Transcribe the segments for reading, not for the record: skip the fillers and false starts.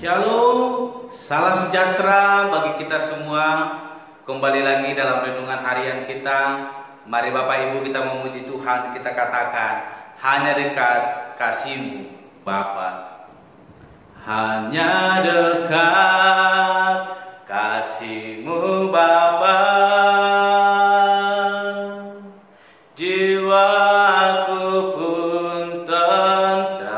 Shalom, salam sejahtera bagi kita semua. Kembali lagi dalam renungan harian kita. Mari Bapak Ibu kita memuji Tuhan. Kita katakan, hanya dekat kasih-Mu Bapa. Hanya dekat kasih-Mu Bapa. Jiwaku pun tentram.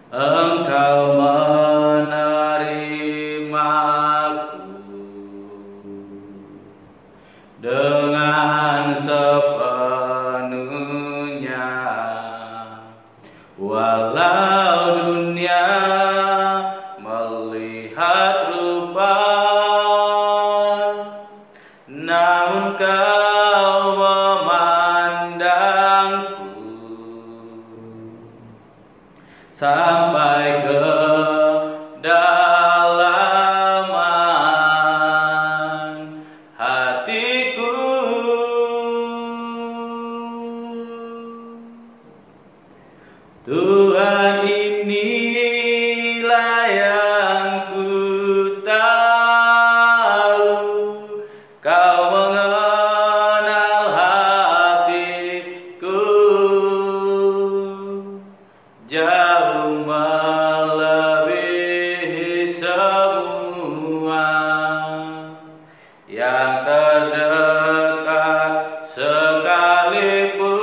Engkau menerimaku dengan sepenuhnya, walau dunia melihat rupa, namun Kau memandangku sampai ke dalaman hatiku. Tuhan, inilah yang ku tahu, Kau mengenal hatiku jauh melebihi semua yang terdekat sekalipun.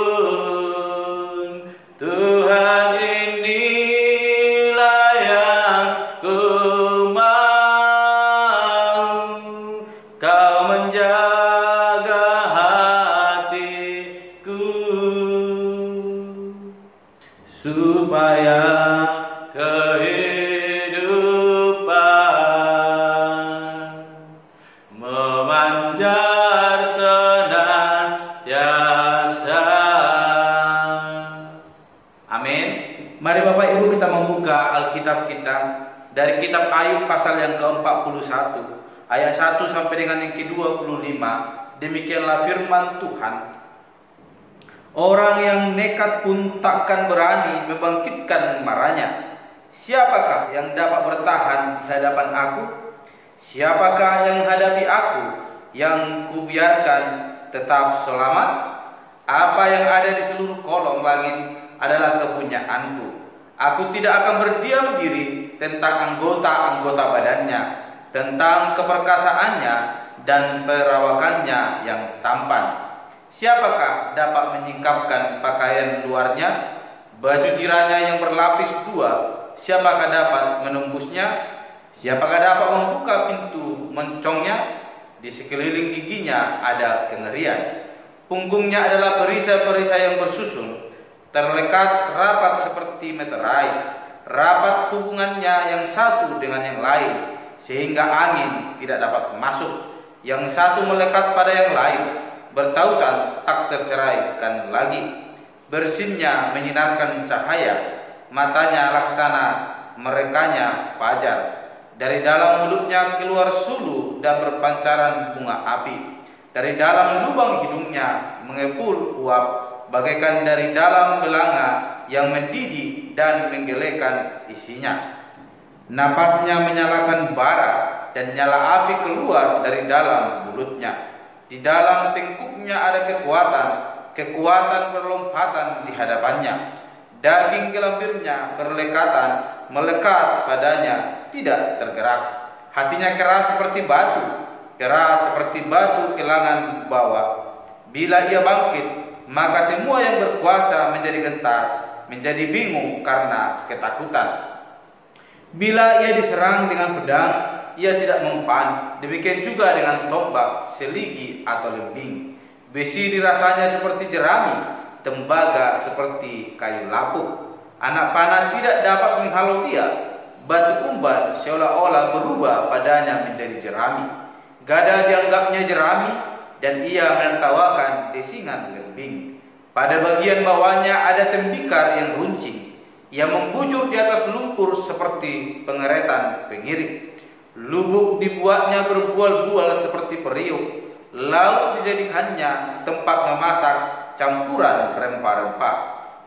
Tuhan, inilah yang ku mau, Kau menjaga hatiku supaya kehidupan memanjar senantiasa. Amin. Mari Bapak Ibu kita membuka Alkitab kita dari kitab Ayub pasal yang ke-41 ayat 1 sampai dengan yang ke-25. Demikianlah firman Tuhan. Orang yang nekat pun takkan berani membangkitkan marahnya. Siapakah yang dapat bertahan di hadapan aku? Siapakah yang menghadapi aku yang kubiarkan tetap selamat? Apa yang ada di seluruh kolong langit adalah kepunyaanku. Aku tidak akan berdiam diri tentang anggota-anggota badannya, tentang keperkasaannya dan perawakannya yang tampan. Siapakah dapat menyingkapkan pakaian luarnya, baju tiranya yang berlapis dua? Siapakah dapat menembusnya? Siapakah dapat membuka pintu mencongnya? Di sekeliling giginya ada kengerian. Punggungnya adalah perisai-perisai yang bersusun, terlekat rapat seperti meterai. Rapat hubungannya yang satu dengan yang lain, sehingga angin tidak dapat masuk. Yang satu melekat pada yang lain, bertautan tak terceraikan lagi. Bersinnya menyinarkan cahaya, matanya laksana merekanya fajar. Dari dalam mulutnya keluar sulu dan berpancaran bunga api. Dari dalam lubang hidungnya mengepul uap, bagaikan dari dalam belanga yang mendidih dan menggelekan isinya. Napasnya menyalakan bara dan nyala api keluar dari dalam mulutnya. Di dalam tengkuknya ada kekuatan berlompatan di hadapannya. Daging gelambirnya melekat padanya, tidak tergerak. Hatinya keras seperti batu kelangan bawah. Bila ia bangkit, maka semua yang berkuasa menjadi gentar, menjadi bingung karena ketakutan. Bila ia diserang dengan pedang, ia tidak mempan. Demikian juga dengan tombak, seligi atau lembing. Besi dirasanya seperti jerami, tembaga seperti kayu lapuk. Anak panah tidak dapat menghalau dia. Batu umban seolah-olah berubah padanya menjadi jerami. Gada dianggapnya jerami, dan ia menertawakan desingan lembing. Pada bagian bawahnya ada tembikar yang runcing. Ia membujur di atas lumpur seperti pengeretan pengiring. Lubuk dibuatnya berbual-bual seperti periuk. Laut dijadikannya tempat memasak campuran rempah-rempah.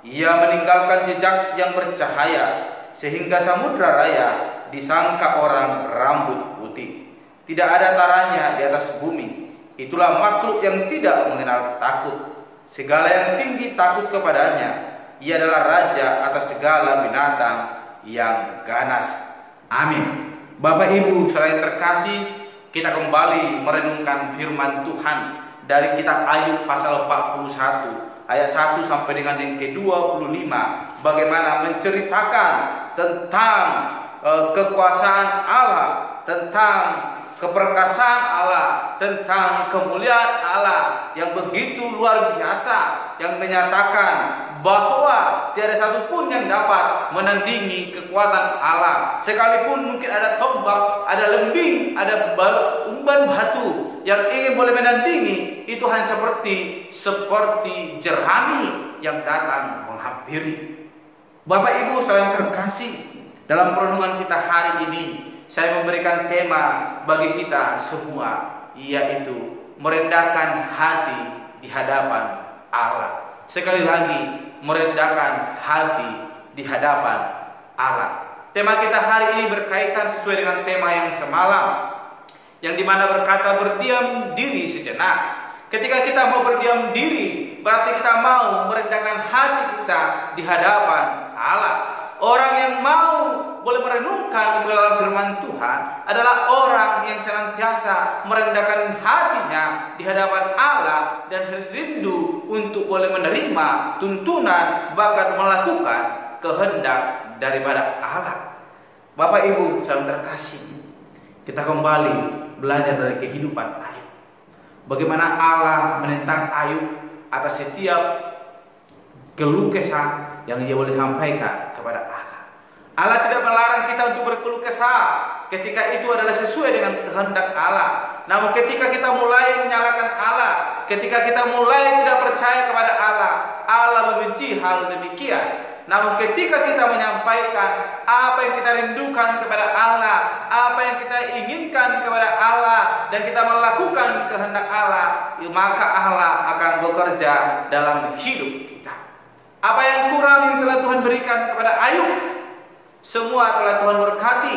Ia meninggalkan jejak yang bercahaya. sehingga samudra raya disangka orang rambut putih. Tidak ada taranya di atas bumi. Itulah makhluk yang tidak mengenal takut. Segala yang tinggi takut kepadanya. Ia adalah raja atas segala binatang yang ganas. Amin. Bapak Ibu saudara yang terkasih, kita kembali merenungkan firman Tuhan dari kitab Ayub pasal 41 ayat 1 sampai dengan yang ke-25, bagaimana menceritakan tentang kekuasaan Allah, tentang keperkasaan Allah, tentang kemuliaan Allah yang begitu luar biasa, yang menyatakan bahwa tiada satupun yang dapat menandingi kekuatan Allah. Sekalipun mungkin ada tombak, ada lembing, ada umban batu yang ingin boleh menandingi, itu hanya seperti jerami yang datang menghampiri. Bapak Ibu saudara yang terkasih, dalam perenungan kita hari ini saya memberikan tema bagi kita semua, yaitu merendahkan hati di hadapan Allah. Sekali lagi, merendahkan hati di hadapan Allah. Tema kita hari ini berkaitan sesuai dengan tema yang semalam, yang dimana berkata berdiam diri sejenak. Ketika kita mau berdiam diri, berarti kita mau merendahkan hati kita di hadapan Allah. Orang yang mau boleh merenungkan kebenaran firman Tuhan adalah orang yang senantiasa merendahkan hatinya di hadapan Allah dan rindu untuk boleh menerima tuntunan, bahkan melakukan kehendak daripada Allah. Bapak Ibu saudara terkasih, kita kembali belajar dari kehidupan Ayub. Bagaimana Allah menentang Ayub atas setiap keluh kesah yang dia boleh sampaikan kepada Allah. Allah tidak melarang kita untuk berkeluh kesah ketika itu adalah sesuai dengan kehendak Allah. Namun ketika kita mulai menyalahkan Allah, ketika kita mulai tidak percaya kepada Allah, Allah membenci hal demikian. Namun ketika kita menyampaikan apa yang kita rindukan kepada Allah, apa yang kita inginkan kepada Allah, dan kita melakukan kehendak Allah, maka Allah akan bekerja dalam hidup kita. Apa yang kurang yang telah Tuhan berikan kepada Ayub, semua telah Tuhan berkati.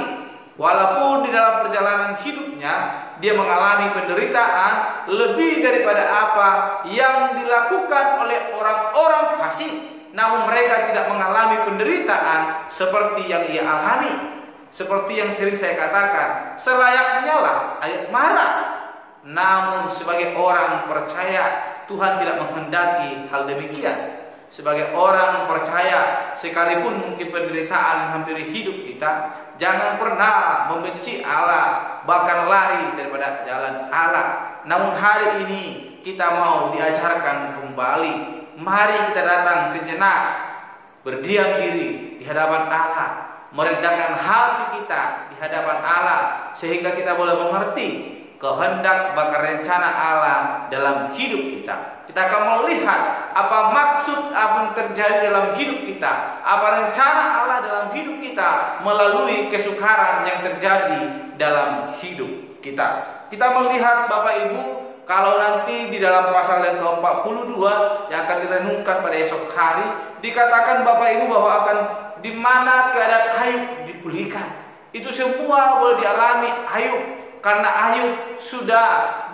Walaupun di dalam perjalanan hidupnya dia mengalami penderitaan lebih daripada apa yang dilakukan oleh orang-orang fasik, namun mereka tidak mengalami penderitaan seperti yang ia alami. Seperti yang sering saya katakan, selayaknya lah Ayub marah. Namun sebagai orang percaya, Tuhan tidak menghendaki hal demikian. Sebagai orang percaya, sekalipun mungkin penderitaan menghampiri hidup kita, jangan pernah membenci Allah, bahkan lari daripada jalan Allah. Namun hari ini kita mau diajarkan kembali. Mari kita datang sejenak, berdiam diri di hadapan Allah, merendahkan hati kita di hadapan Allah, sehingga kita boleh mengerti kehendak bahkan rencana Allah dalam hidup kita. Kita akan melihat apa maksud apa yang terjadi dalam hidup kita, apa rencana Allah dalam hidup kita melalui kesukaran yang terjadi dalam hidup kita. Kita melihat Bapak Ibu, kalau nanti di dalam pasal yang ke-42 yang akan direnungkan pada esok hari, dikatakan Bapak Ibu bahwa akan di mana keadaan Ayub dipulihkan. Itu semua boleh dialami Ayub, karena Ayub sudah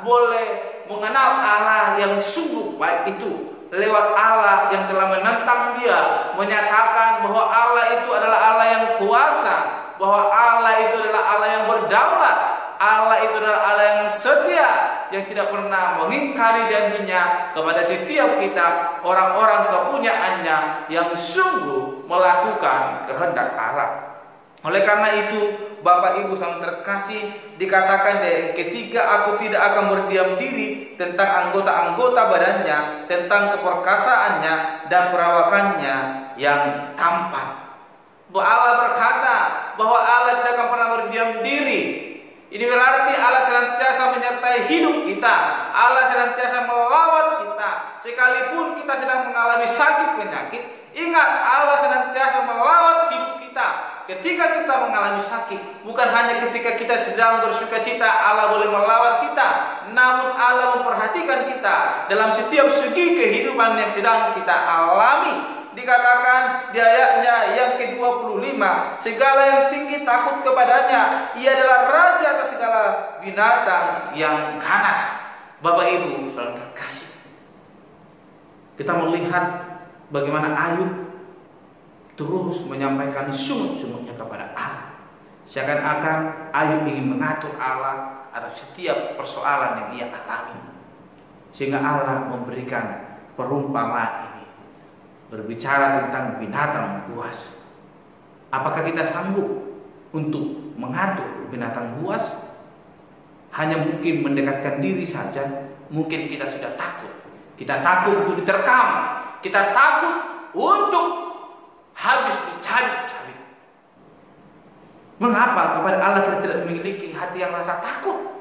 boleh mengenal Allah yang sungguh baik itu. Lewat Allah yang telah menentang dia, menyatakan bahwa Allah itu adalah Allah yang kuasa, bahwa Allah itu adalah Allah yang berdaulat, Allah itu adalah Allah yang setia, yang tidak pernah mengingkari janjinya kepada setiap kita, orang-orang kepunyaannya yang sungguh melakukan kehendak Allah. Oleh karena itu, Bapak Ibu sangat terkasih, dikatakan yang ketiga, aku tidak akan berdiam diri tentang anggota-anggota badannya, tentang keperkasaannya dan perawakannya yang tampan. Bahwa Allah berkata bahwa Allah tidak akan pernah berdiam diri. Ini berarti Allah senantiasa menyertai hidup kita. Allah senantiasa melawat kita. Sekalipun kita sedang mengalami sakit penyakit, ingat Allah senantiasa melawat hidup kita. Ketika kita mengalami sakit, bukan hanya ketika kita sedang bersukacita Allah boleh melawat kita, namun Allah memperhatikan kita dalam setiap segi kehidupan yang sedang kita alami. dikatakan di ayatnya yang ke-25, segala yang tinggi takut kepadanya, ia adalah raja atas segala binatang yang ganas. Bapak Ibu saudara terkasih, kita melihat bagaimana Ayub terus menyampaikan sungguh-sungguhnya kepada Allah. Seakan-akan Ayub ingin mengatur Allah atas setiap persoalan yang ia alami. Sehingga Allah memberikan perumpamaan ini, berbicara tentang binatang buas. Apakah kita sanggup untuk mengatur binatang buas? Hanya mungkin mendekatkan diri saja. Mungkin kita sudah takut. Kita takut untuk diterkam. Kita takut untuk habis dicari-cari. Mengapa kepada Allah kita tidak memiliki hati yang rasa takut?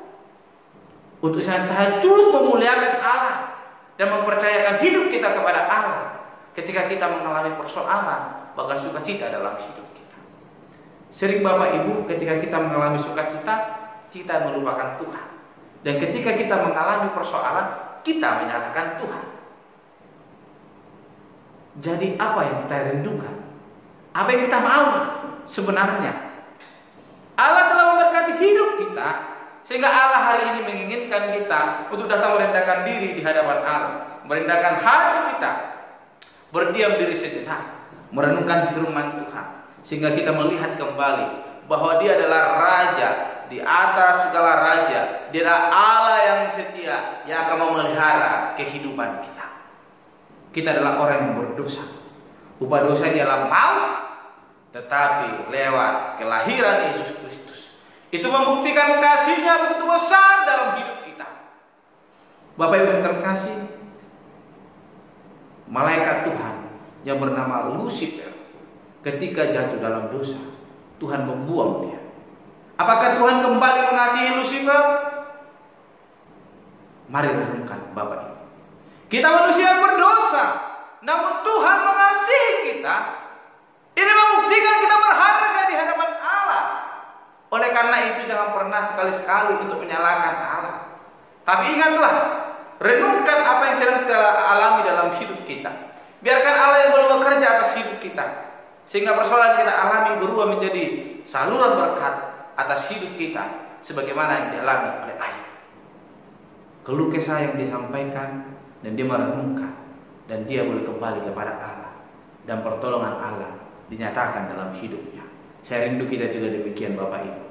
Untuk senantiasa terus memuliakan Allah dan mempercayakan hidup kita kepada Allah ketika kita mengalami persoalan, bahkan sukacita dalam hidup kita. Sering Bapak Ibu, ketika kita mengalami sukacita, kita melupakan Tuhan. Dan ketika kita mengalami persoalan, kita menyalahkan Tuhan. Jadi apa yang kita rindukan? Apa yang kita mau sebenarnya? Allah telah memberkati hidup kita, sehingga Allah hari ini menginginkan kita untuk datang merendahkan diri di hadapan Allah, merendahkan hati kita, berdiam diri sejenak, merenungkan firman Tuhan, sehingga kita melihat kembali bahwa Dia adalah Raja di atas segala raja. Dia adalah Allah yang setia, yang akan memelihara kehidupan kita. Kita adalah orang yang berdosa. Upah dosa ialah maut, tetapi lewat kelahiran Yesus Kristus, itu membuktikan kasih-Nya begitu besar dalam hidup kita. Bapak Ibu yang terkasih, malaikat Tuhan yang bernama Lucifer ketika jatuh dalam dosa, Tuhan membuang dia. Apakah Tuhan kembali mengasihi Lucifer? Mari renungkan Bapak Ibu. Kita manusia yang berdosa, namun Tuhan mengasihi kita. Ini membuktikan kita berharga di hadapan Allah. Oleh karena itu jangan pernah sekali-sekali untuk menyalahkan Allah. Tapi ingatlah, renungkan apa yang sedang kita alami dalam hidup kita. Biarkan Allah yang boleh bekerja atas hidup kita, sehingga persoalan kita alami berubah menjadi saluran berkat atas hidup kita, sebagaimana yang dialami oleh Ayub. Keluh kesah yang disampaikan, dan dia merenungkan, dan dia boleh kembali kepada Allah, dan pertolongan Allah dinyatakan dalam hidupnya. Saya rindu kita juga demikian Bapak Ibu.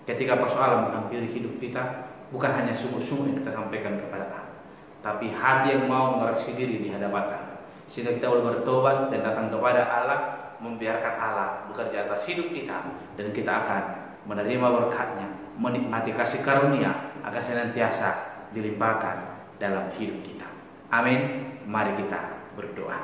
Ketika persoalan menghampiri hidup kita, bukan hanya sungguh-sungguh yang kita sampaikan kepada Allah, tapi hati yang mau mengoreksi diri di hadapan Allah, sehingga kita boleh bertobat dan datang kepada Allah, membiarkan Allah bekerja atas hidup kita, dan kita akan menerima berkat-Nya, menikmati kasih karunia akan senantiasa dilimpahkan dalam hidup kita. Amin. Mari kita berdoa.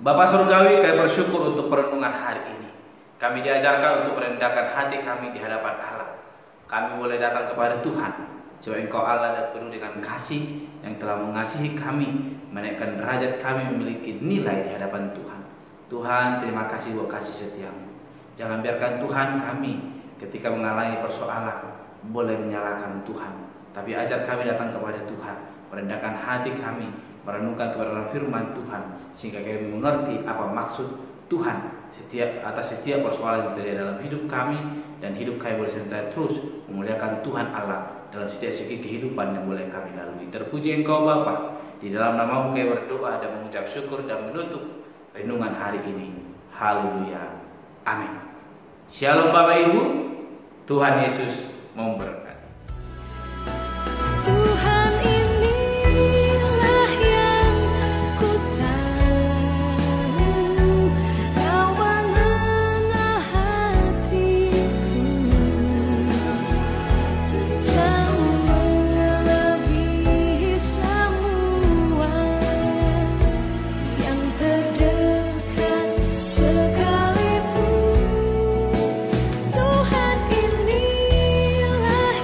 Bapak Surgawi, kami bersyukur untuk perenungan hari ini. Kami diajarkan untuk merendahkan hati kami di hadapan Allah. Kami boleh datang kepada Tuhan, sebab Engkau Allah dan penuh dengan kasih yang telah mengasihi kami, menaikkan derajat kami memiliki nilai di hadapan Tuhan. Tuhan, terima kasih buat kasih setiamu. Jangan biarkan Tuhan kami ketika mengalami persoalan boleh menyalahkan Tuhan, tapi ajar kami datang kepada Tuhan, merendahkan hati kami, merenungkan kepada firman Tuhan, sehingga kami mengerti apa maksud Tuhan atas setiap persoalan yang terjadi dalam hidup kami, dan hidup kami boleh senantiasa terus memuliakan Tuhan Allah dalam setiap segi kehidupan yang boleh kami lalui. Terpuji Engkau Bapa, di dalam nama-Mu kami berdoa dan mengucap syukur dan menutup renungan hari ini. Haleluya. Amin. Shalom Bapak Ibu, Tuhan Yesus memberkati. Tuhan inilah yang ku tahu, Kau mengenal hatiku, jauh melebihi semua yang terdekat sekalipun. Tuhan inilah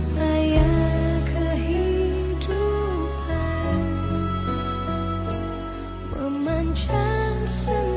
supaya kehidupan memancar sendiri.